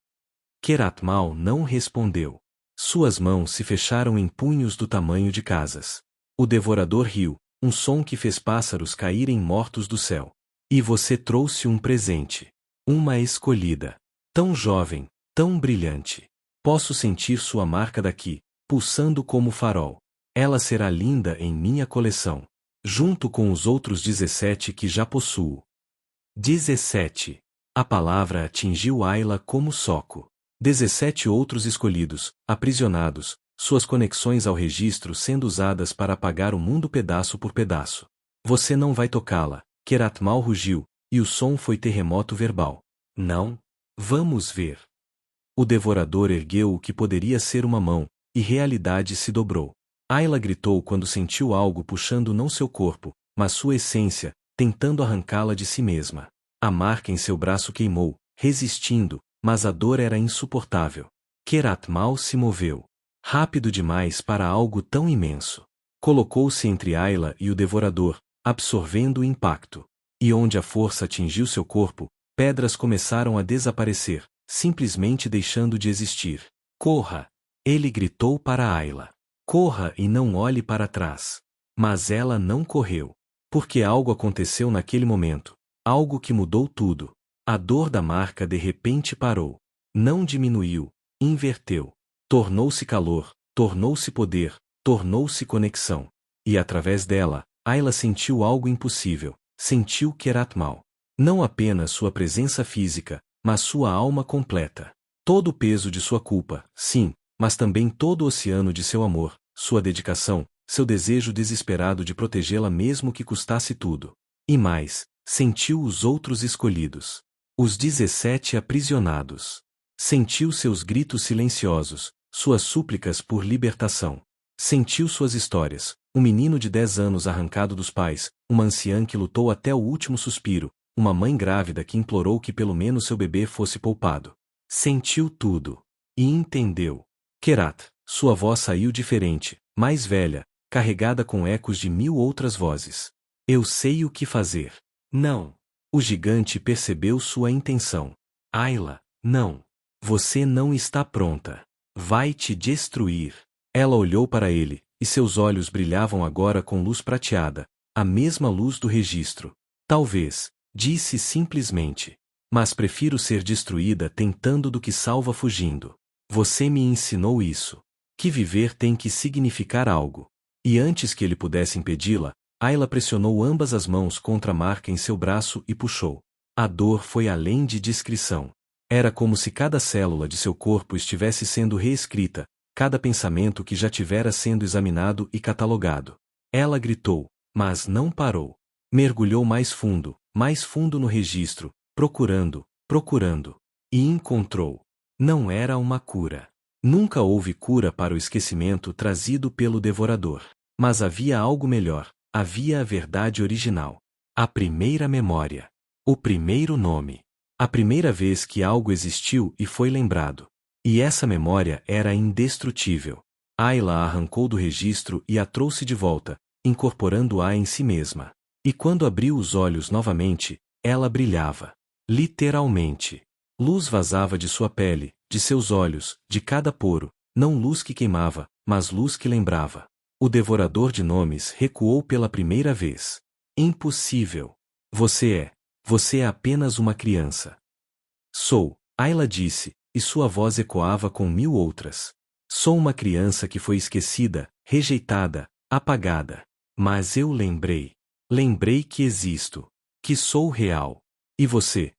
Keratmal não respondeu. Suas mãos se fecharam em punhos do tamanho de casas. O devorador riu, um som que fez pássaros caírem mortos do céu. E você trouxe um presente. Uma escolhida. Tão jovem, tão brilhante. Posso sentir sua marca daqui, pulsando como farol. Ela será linda em minha coleção. Junto com os outros 17 que já possuo. 17. A palavra atingiu Ayla como soco. 17 outros escolhidos, aprisionados, suas conexões ao registro sendo usadas para apagar o mundo pedaço por pedaço. Você não vai tocá-la, Keratmal rugiu, e o som foi terremoto verbal. Não? Vamos ver. O devorador ergueu o que poderia ser uma mão, e realidade se dobrou. Ayla gritou quando sentiu algo puxando não seu corpo, mas sua essência, tentando arrancá-la de si mesma. A marca em seu braço queimou, resistindo, mas a dor era insuportável. Keratmal se moveu. Rápido demais para algo tão imenso. Colocou-se entre Ayla e o devorador, absorvendo o impacto. E onde a força atingiu seu corpo, pedras começaram a desaparecer, simplesmente deixando de existir. Corra! Ele gritou para Ayla. Corra e não olhe para trás. Mas ela não correu. Porque algo aconteceu naquele momento. Algo que mudou tudo. A dor da marca de repente parou. Não diminuiu, inverteu. Tornou-se calor, tornou-se poder, tornou-se conexão. E através dela, Ayla sentiu algo impossível. Sentiu Keratmal. Não apenas sua presença física, mas sua alma completa. Todo o peso de sua culpa, sim, mas também todo o oceano de seu amor, sua dedicação, seu desejo desesperado de protegê-la mesmo que custasse tudo. E mais, sentiu os outros escolhidos. Os 17 aprisionados. Sentiu seus gritos silenciosos, suas súplicas por libertação. Sentiu suas histórias, um menino de 10 anos arrancado dos pais, uma anciã que lutou até o último suspiro, uma mãe grávida que implorou que pelo menos seu bebê fosse poupado. Sentiu tudo. E entendeu. Kerat, sua voz saiu diferente, mais velha, carregada com ecos de 1000 outras vozes. Eu sei o que fazer. Não. O gigante percebeu sua intenção. Ayla, não. Você não está pronta. Vai te destruir. Ela olhou para ele, e seus olhos brilhavam agora com luz prateada, a mesma luz do registro. Talvez, disse simplesmente. Mas prefiro ser destruída tentando do que salva fugindo. Você me ensinou isso. Que viver tem que significar algo. E antes que ele pudesse impedi-la, Ayla pressionou ambas as mãos contra a marca em seu braço e puxou. A dor foi além de descrição. Era como se cada célula de seu corpo estivesse sendo reescrita, cada pensamento que já tivera sendo examinado e catalogado. Ela gritou, mas não parou. Mergulhou mais fundo no registro, procurando, procurando. E encontrou. Não era uma cura. Nunca houve cura para o esquecimento trazido pelo devorador. Mas havia algo melhor, havia a verdade original. A primeira memória. O primeiro nome. A primeira vez que algo existiu e foi lembrado. E essa memória era indestrutível. Ayla a arrancou do registro e a trouxe de volta, incorporando-a em si mesma. E quando abriu os olhos novamente, ela brilhava. Literalmente. Luz vazava de sua pele, de seus olhos, de cada poro, não luz que queimava, mas luz que lembrava. O devorador de nomes recuou pela primeira vez. Impossível. Você é apenas uma criança. Sou, Ayla disse, e sua voz ecoava com 1000 outras. Sou uma criança que foi esquecida, rejeitada, apagada. Mas eu lembrei. Lembrei que existo. Que sou real. E você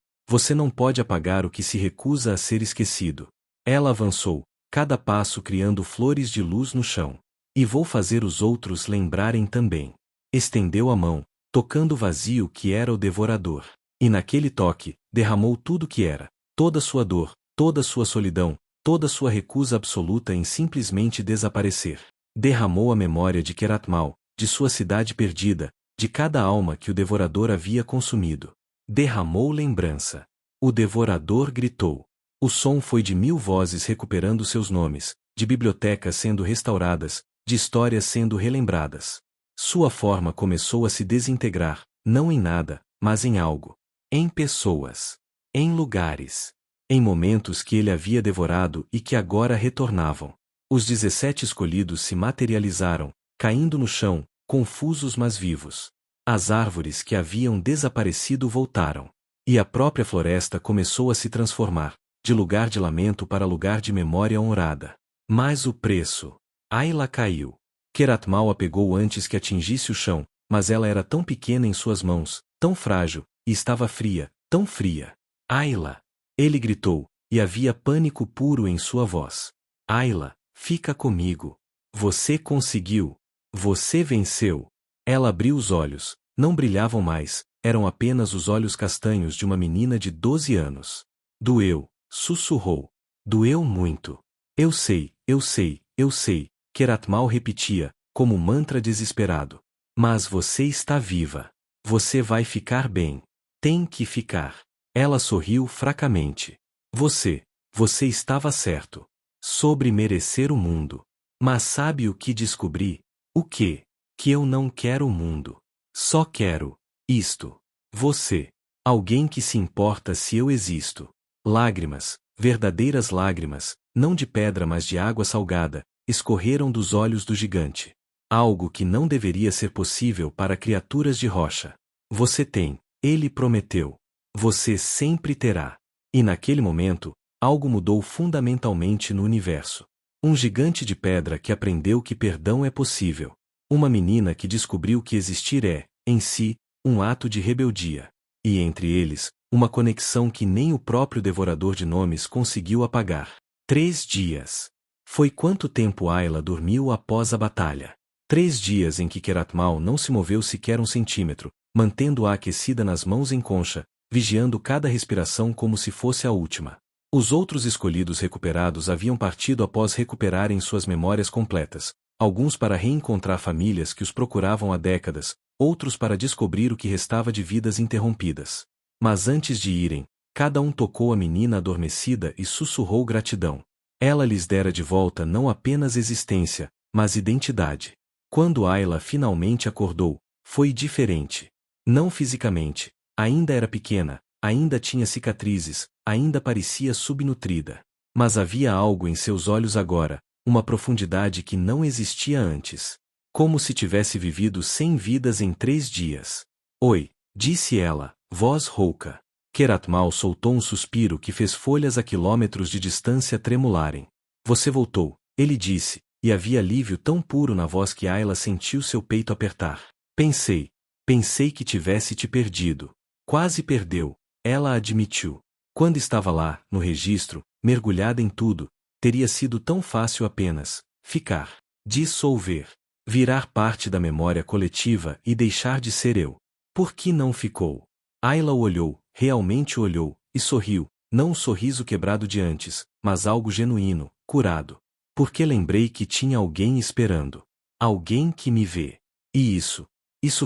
não pode apagar o que se recusa a ser esquecido. Ela avançou, cada passo criando flores de luz no chão. E vou fazer os outros lembrarem também. Estendeu a mão, tocando o vazio que era o devorador. E naquele toque, derramou tudo que era, toda sua dor, toda sua solidão, toda sua recusa absoluta em simplesmente desaparecer. Derramou a memória de Keratmal, de sua cidade perdida, de cada alma que o devorador havia consumido. Derramou lembrança. O devorador gritou. O som foi de 1000 vozes recuperando seus nomes, de bibliotecas sendo restauradas, de histórias sendo relembradas. Sua forma começou a se desintegrar, não em nada, mas em algo. Em pessoas. Em lugares. Em momentos que ele havia devorado e que agora retornavam. Os 17 escolhidos se materializaram, caindo no chão, confusos mas vivos. As árvores que haviam desaparecido voltaram. E a própria floresta começou a se transformar, de lugar de lamento para lugar de memória honrada. Mas o preço. Ayla caiu. Keratmal a pegou antes que atingisse o chão, mas ela era tão pequena em suas mãos, tão frágil, e estava fria, tão fria. Ayla! Ele gritou, e havia pânico puro em sua voz. Ayla, fica comigo. Você conseguiu. Você venceu. Ela abriu os olhos, não brilhavam mais, eram apenas os olhos castanhos de uma menina de 12 anos. Doeu, sussurrou. Doeu muito. Eu sei, eu sei, eu sei, Keratmal repetia, como um mantra desesperado. Mas você está viva. Você vai ficar bem. Tem que ficar. Ela sorriu fracamente. Você estava certo. Sobre merecer o mundo. Mas sabe o que descobri? O quê? Que eu não quero o mundo. Só quero isto. Você. Alguém que se importa se eu existo. Lágrimas, verdadeiras lágrimas, não de pedra mas de água salgada, escorreram dos olhos do gigante. Algo que não deveria ser possível para criaturas de rocha. Você tem, ele prometeu. Você sempre terá. E naquele momento, algo mudou fundamentalmente no universo. Um gigante de pedra que aprendeu que perdão é possível. Uma menina que descobriu que existir é, em si, um ato de rebeldia. E entre eles, uma conexão que nem o próprio devorador de nomes conseguiu apagar. 3 dias. Foi quanto tempo Ayla dormiu após a batalha. 3 dias em que Keratmal não se moveu sequer um centímetro, mantendo-a aquecida nas mãos em concha, vigiando cada respiração como se fosse a última. Os outros escolhidos recuperados haviam partido após recuperarem suas memórias completas, alguns para reencontrar famílias que os procuravam há décadas, outros para descobrir o que restava de vidas interrompidas. Mas antes de irem, cada um tocou a menina adormecida e sussurrou gratidão. Ela lhes dera de volta não apenas existência, mas identidade. Quando Ayla finalmente acordou, foi diferente. Não fisicamente, ainda era pequena, ainda tinha cicatrizes, ainda parecia subnutrida. Mas havia algo em seus olhos agora, uma profundidade que não existia antes. Como se tivesse vivido 100 vidas em 3 dias. Oi, disse ela, voz rouca. Keratmal soltou um suspiro que fez folhas a quilômetros de distância tremularem. Você voltou, ele disse, e havia alívio tão puro na voz que Ayla sentiu seu peito apertar. Pensei que tivesse te perdido. Quase perdeu, ela admitiu. Quando estava lá, no registro, mergulhada em tudo, teria sido tão fácil apenas ficar, dissolver, virar parte da memória coletiva e deixar de ser eu. Por que não ficou? Ayla o olhou, realmente o olhou, e sorriu, não um sorriso quebrado de antes, mas algo genuíno, curado. Porque lembrei que tinha alguém esperando. Alguém que me vê. E isso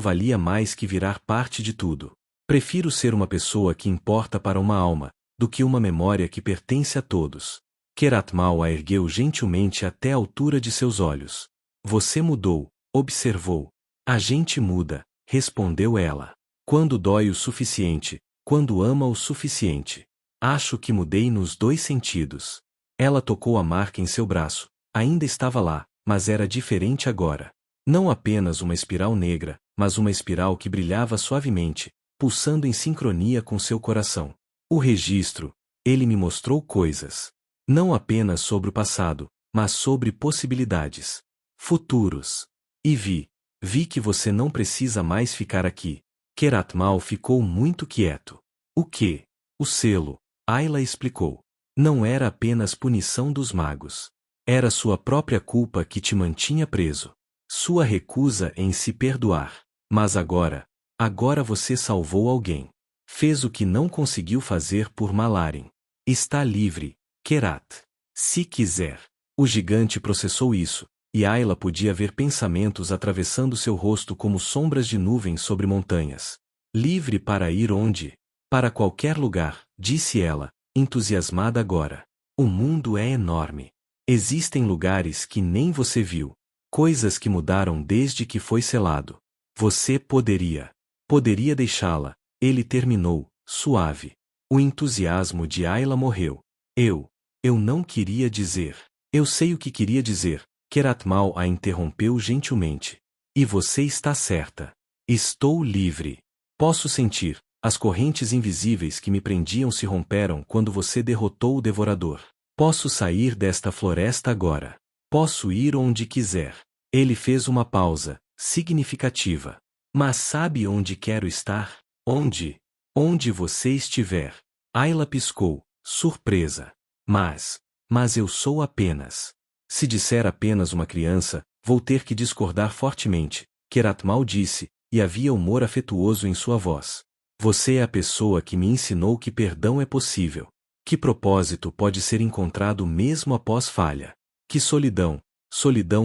valia mais que virar parte de tudo. Prefiro ser uma pessoa que importa para uma alma, do que uma memória que pertence a todos. Keratmal a ergueu gentilmente até a altura de seus olhos. Você mudou, observou. A gente muda, respondeu ela. Quando dói o suficiente, quando ama o suficiente. Acho que mudei nos dois sentidos. Ela tocou a marca em seu braço. Ainda estava lá, mas era diferente agora. Não apenas uma espiral negra, mas uma espiral que brilhava suavemente, pulsando em sincronia com seu coração. O registro, ele me mostrou coisas. Não apenas sobre o passado, mas sobre possibilidades. Futuros. E vi que você não precisa mais ficar aqui. Kirat Mal ficou muito quieto. O quê? O selo, Ayla explicou. Não era apenas punição dos magos. Era sua própria culpa que te mantinha preso. Sua recusa em se perdoar. Mas agora você salvou alguém. Fez o que não conseguiu fazer por Malarin. Está livre, Kerat. Se quiser. O gigante processou isso, e Ayla podia ver pensamentos atravessando seu rosto como sombras de nuvens sobre montanhas. Livre para ir onde? Para qualquer lugar, disse ela, entusiasmada agora. O mundo é enorme. Existem lugares que nem você viu. Coisas que mudaram desde que foi selado. Você poderia deixá-la. Ele terminou, suave. O entusiasmo de Ayla morreu. Eu não queria dizer. Eu sei o que queria dizer. Kirat Mal a interrompeu gentilmente. E você está certa. Estou livre. Posso sentir. As correntes invisíveis que me prendiam se romperam quando você derrotou o devorador. Posso sair desta floresta agora. Posso ir onde quiser. Ele fez uma pausa, significativa. Mas sabe onde quero estar? Onde? Onde você estiver. Ayla piscou, surpresa. Mas eu sou apenas. Se disser apenas uma criança, vou ter que discordar fortemente, Kirat Mal disse, e havia humor afetuoso em sua voz. Você é a pessoa que me ensinou que perdão é possível. Que propósito pode ser encontrado mesmo após falha. Que solidão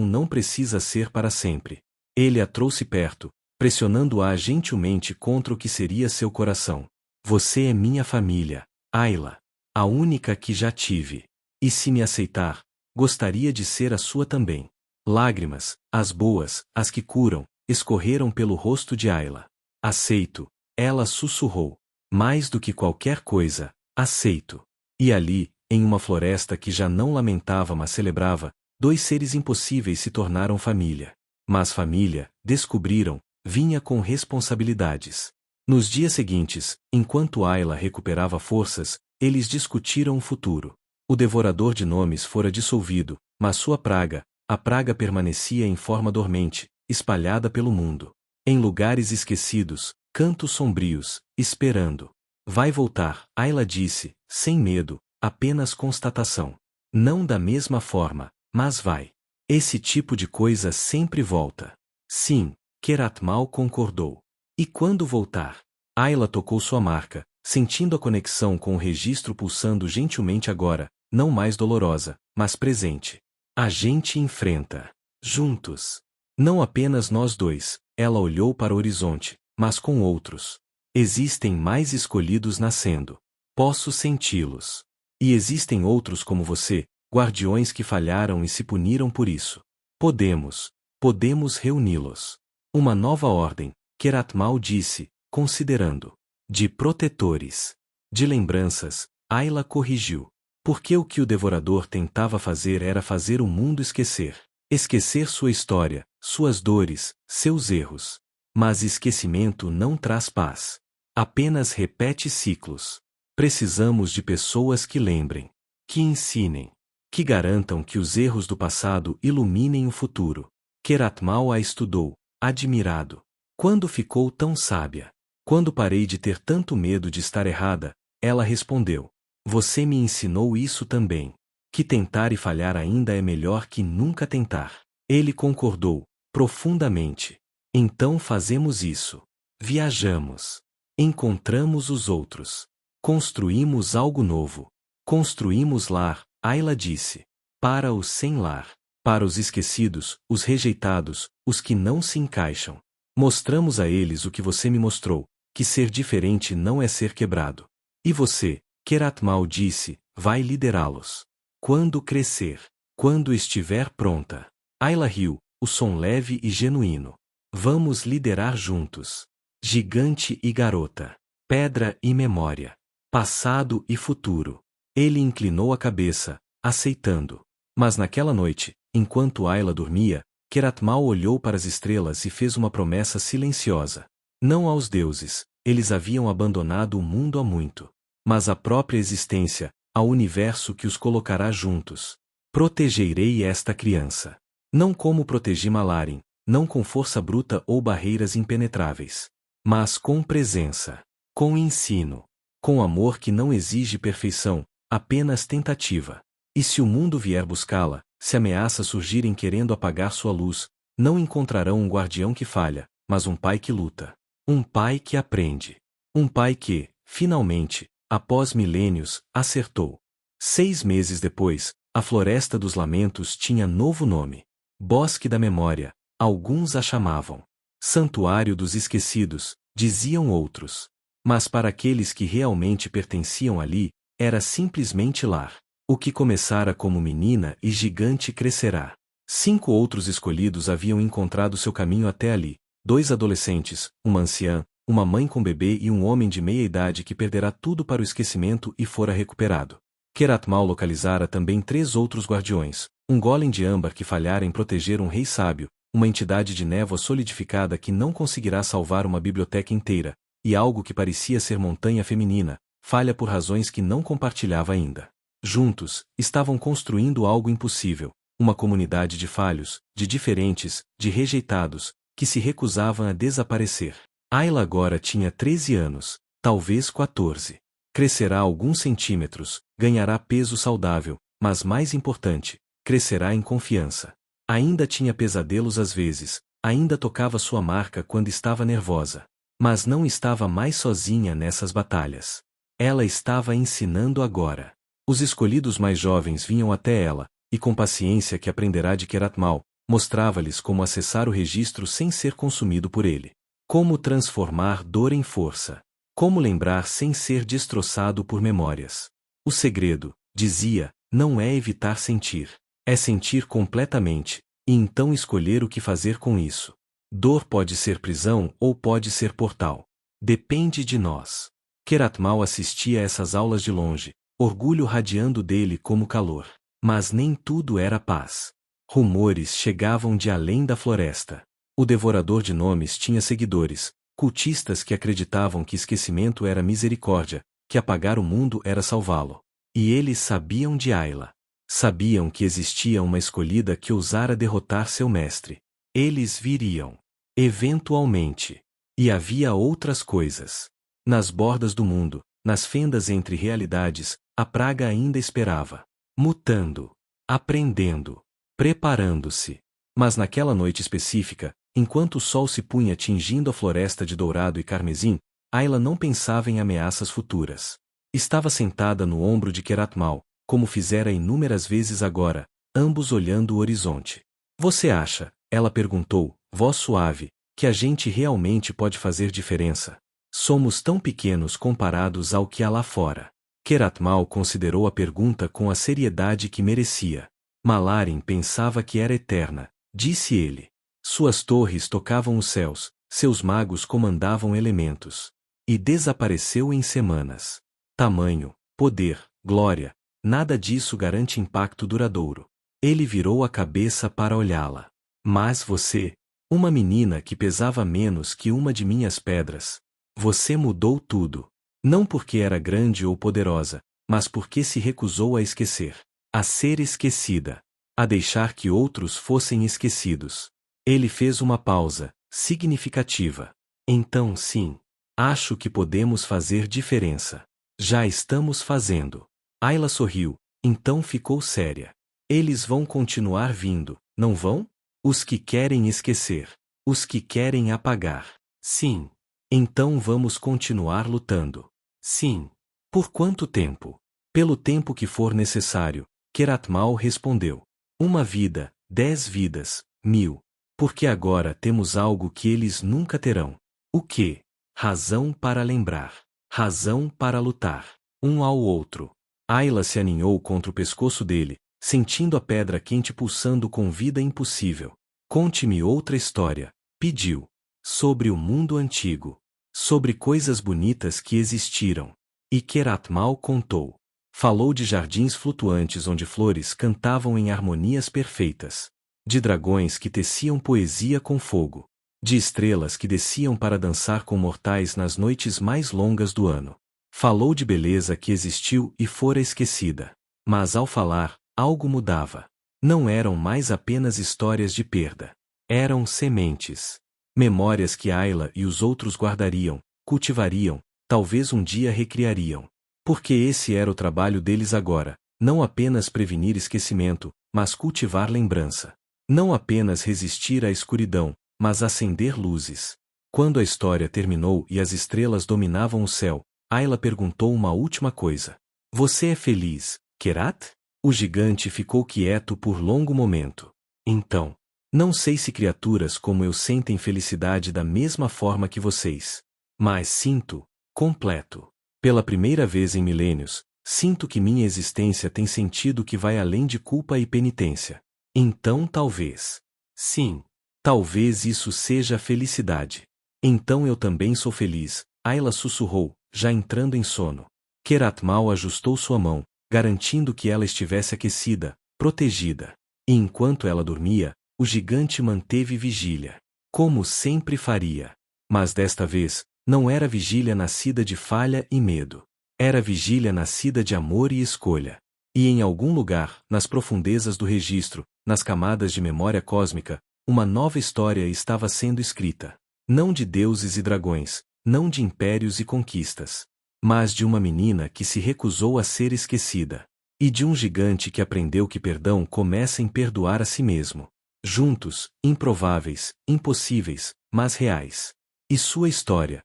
não precisa ser para sempre. Ele a trouxe perto, pressionando-a gentilmente contra o que seria seu coração. Você é minha família, Ayla. A única que já tive. E se me aceitar, gostaria de ser a sua também. Lágrimas, as boas, as que curam, escorreram pelo rosto de Ayla. Aceito, ela sussurrou. Mais do que qualquer coisa, aceito. E ali, em uma floresta que já não lamentava mas celebrava, dois seres impossíveis se tornaram família. Mas família, descobriram, vinha com responsabilidades. Nos dias seguintes, enquanto Ayla recuperava forças, eles discutiram o futuro. O devorador de nomes fora dissolvido, mas sua praga, a praga permanecia em forma dormente, espalhada pelo mundo. Em lugares esquecidos, cantos sombrios, esperando. Vai voltar, Ayla disse, sem medo, apenas constatação. Não da mesma forma, mas vai. Esse tipo de coisa sempre volta. Sim, Kirat Mal concordou. E quando voltar? Ayla tocou sua marca, sentindo a conexão com o registro pulsando gentilmente agora, não mais dolorosa, mas presente. A gente enfrenta. Juntos. Não apenas nós dois, ela olhou para o horizonte, mas com outros. Existem mais escolhidos nascendo. Posso senti-los. E existem outros como você, guardiões que falharam e se puniram por isso. Podemos reuni-los. Uma nova ordem, Kirat Mal disse, considerando. De protetores. De lembranças, Ayla corrigiu. Porque o que o devorador tentava fazer era fazer o mundo esquecer. Esquecer sua história, suas dores, seus erros. Mas esquecimento não traz paz. Apenas repete ciclos. Precisamos de pessoas que lembrem, que ensinem, que garantam que os erros do passado iluminem o futuro. Kirat Mal a estudou, admirado. Quando ficou tão sábia? Quando parei de ter tanto medo de estar errada, ela respondeu. Você me ensinou isso também. Que tentar e falhar ainda é melhor que nunca tentar. Ele concordou, profundamente. Então fazemos isso. Viajamos. Encontramos os outros. Construímos algo novo. Construímos lar, Ayla disse. Para os sem lar. Para os esquecidos, os rejeitados, os que não se encaixam. Mostramos a eles o que você me mostrou, que ser diferente não é ser quebrado. E você, Kirat Mal disse, vai liderá-los. Quando crescer. Quando estiver pronta. Ayla riu, o som leve e genuíno. Vamos liderar juntos. Gigante e garota. Pedra e memória. Passado e futuro. Ele inclinou a cabeça, aceitando. Mas naquela noite, enquanto Ayla dormia, Keratmal olhou para as estrelas e fez uma promessa silenciosa. Não aos deuses, eles haviam abandonado o mundo há muito. Mas à própria existência, ao universo que os colocará juntos. Protegerei esta criança. Não como protegi Malarin, não com força bruta ou barreiras impenetráveis. Mas com presença. Com ensino. Com amor que não exige perfeição, apenas tentativa. E se o mundo vier buscá-la, se ameaças surgirem querendo apagar sua luz, não encontrarão um guardião que falha, mas um pai que luta. Um pai que aprende. Um pai que, finalmente, após milênios, acertou. 6 meses depois, a Floresta dos Lamentos tinha novo nome. Bosque da Memória, alguns a chamavam. Santuário dos Esquecidos, diziam outros. Mas para aqueles que realmente pertenciam ali, era simplesmente lar. O que começara como menina e gigante crescerá. 5 outros escolhidos haviam encontrado seu caminho até ali. 2 adolescentes, uma anciã, uma mãe com bebê e um homem de meia idade que perderá tudo para o esquecimento e fora recuperado. Keratmal localizara também 3 outros guardiões, um golem de âmbar que falhara em proteger um rei sábio, uma entidade de névoa solidificada que não conseguirá salvar uma biblioteca inteira, e algo que parecia ser montanha feminina, falha por razões que não compartilhava ainda. Juntos, estavam construindo algo impossível, uma comunidade de falhos, de diferentes, de rejeitados, que se recusavam a desaparecer. Ayla agora tinha 13 anos, talvez 14. Crescerá alguns centímetros, ganhará peso saudável, mas mais importante, crescerá em confiança. Ainda tinha pesadelos às vezes, ainda tocava sua marca quando estava nervosa. Mas não estava mais sozinha nessas batalhas. Ela estava ensinando agora. Os escolhidos mais jovens vinham até ela, e com paciência que aprenderá de Keratmal, mostrava-lhes como acessar o registro sem ser consumido por ele. Como transformar dor em força. Como lembrar sem ser destroçado por memórias. O segredo, dizia, não é evitar sentir. É sentir completamente, e então escolher o que fazer com isso. Dor pode ser prisão ou pode ser portal. Depende de nós. Keratmal assistia a essas aulas de longe, orgulho radiando dele como calor. Mas nem tudo era paz. Rumores chegavam de além da floresta. O devorador de nomes tinha seguidores, cultistas que acreditavam que esquecimento era misericórdia, que apagar o mundo era salvá-lo. E eles sabiam de Ayla. Sabiam que existia uma escolhida que ousara derrotar seu mestre. Eles viriam. Eventualmente. E havia outras coisas. Nas bordas do mundo, nas fendas entre realidades, a praga ainda esperava. Mutando. Aprendendo. Preparando-se. Mas naquela noite específica, enquanto o sol se punha tingindo a floresta de dourado e carmesim, Ayla não pensava em ameaças futuras. Estava sentada no ombro de Keratmal, como fizera inúmeras vezes agora, ambos olhando o horizonte. Você acha, ela perguntou, voz suave, que a gente realmente pode fazer diferença? Somos tão pequenos comparados ao que há lá fora. Keratmal considerou a pergunta com a seriedade que merecia. Malarin pensava que era eterna, disse ele. Suas torres tocavam os céus, seus magos comandavam elementos. E desapareceu em semanas. Tamanho, poder, glória, nada disso garante impacto duradouro. Ele virou a cabeça para olhá-la. Mas você, uma menina que pesava menos que uma de minhas pedras, você mudou tudo. Não porque era grande ou poderosa, mas porque se recusou a esquecer. A ser esquecida. A deixar que outros fossem esquecidos. Ele fez uma pausa, significativa. Então sim, acho que podemos fazer diferença. Já estamos fazendo. Ayla sorriu, então ficou séria. Eles vão continuar vindo, não vão? Os que querem esquecer. Os que querem apagar. Sim. Então vamos continuar lutando. Sim. Por quanto tempo? Pelo tempo que for necessário, Keratmal respondeu. 1 vida, 10 vidas, 1000. Porque agora temos algo que eles nunca terão. O quê? Razão para lembrar. Razão para lutar. Um ao outro. Ayla se aninhou contra o pescoço dele, sentindo a pedra quente pulsando com vida impossível. Conte-me outra história. Pediu. Sobre o mundo antigo. Sobre coisas bonitas que existiram. E Keratmal contou. Falou de jardins flutuantes onde flores cantavam em harmonias perfeitas. De dragões que teciam poesia com fogo. De estrelas que desciam para dançar com mortais nas noites mais longas do ano. Falou de beleza que existiu e fora esquecida. Mas ao falar, algo mudava. Não eram mais apenas histórias de perda. Eram sementes. Memórias que Ayla e os outros guardariam, cultivariam, talvez um dia recriariam. Porque esse era o trabalho deles agora, não apenas prevenir esquecimento, mas cultivar lembrança. Não apenas resistir à escuridão, mas acender luzes. Quando a história terminou e as estrelas dominavam o céu, Ayla perguntou uma última coisa. Você é feliz, Kerat? O gigante ficou quieto por longo momento. Então, não sei se criaturas como eu sentem felicidade da mesma forma que vocês. Mas sinto, completo. Pela primeira vez em milênios, sinto que minha existência tem sentido que vai além de culpa e penitência. Então talvez. Sim. Talvez isso seja felicidade. Então eu também sou feliz, Ayla sussurrou, já entrando em sono. Keratmal ajustou sua mão, garantindo que ela estivesse aquecida, protegida. E enquanto ela dormia, o gigante manteve vigília. Como sempre faria. Mas desta vez, não era vigília nascida de falha e medo. Era vigília nascida de amor e escolha. E em algum lugar, nas profundezas do registro, nas camadas de memória cósmica, uma nova história estava sendo escrita. Não de deuses e dragões, não de impérios e conquistas. Mas de uma menina que se recusou a ser esquecida. E de um gigante que aprendeu que perdão começa em perdoar a si mesmo. Juntos, improváveis, impossíveis, mas reais. E sua história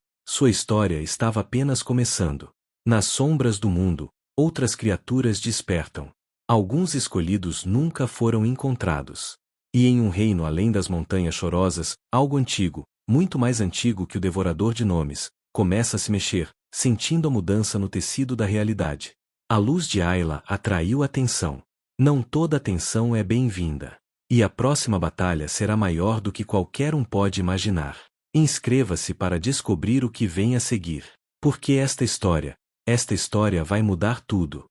estava apenas começando. Nas sombras do mundo, outras criaturas despertam. Alguns escolhidos nunca foram encontrados. E em um reino além das montanhas chorosas, algo antigo, muito mais antigo que o devorador de nomes, começa a se mexer, sentindo a mudança no tecido da realidade. A luz de Ayla atraiu atenção. Não toda atenção é bem-vinda. E a próxima batalha será maior do que qualquer um pode imaginar. Inscreva-se para descobrir o que vem a seguir. Porque esta história vai mudar tudo.